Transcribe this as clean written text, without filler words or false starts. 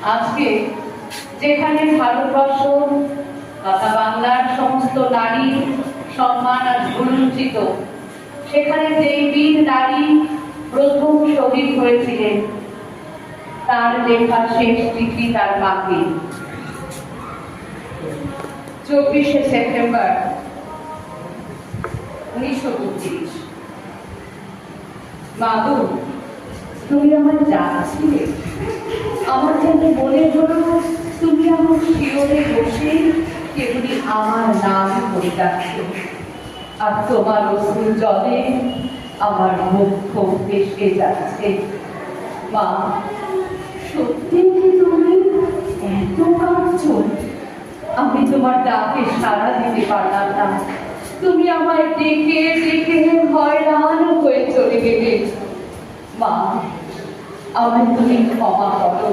আজকে যেখানে ভারতবর্ষ তথা বাংলার সমস্ত নারী সম্মান আজ ভুলুঞ্চিত, সেখানে যেই বীর নারী প্রথম শহীদ হয়েছিলেন, তার লেখা শেষ চিঠি তার মাকে। 24শে সেপ্টেম্বর 1932। মাগো, তুমি আমার যাচ্ছিলে, আমার যেন মনে হলো তুমি আমার শিওরে বসে কেবলই আমার নাম করে যাচ্ছ, আর তোমার অশ্রু জলে আমার মুখ ভেসে যাচ্ছে। মা, সত্যি কি তুমি এত কাঁদছো? আমি তোমার ডাকে সাড়া দিতে পারলাম না, তুমি আমায় ডেকে ডেকে হয়রান হয়ে চলে গেলে। মা, আমায় তুমি ক্ষমা করো।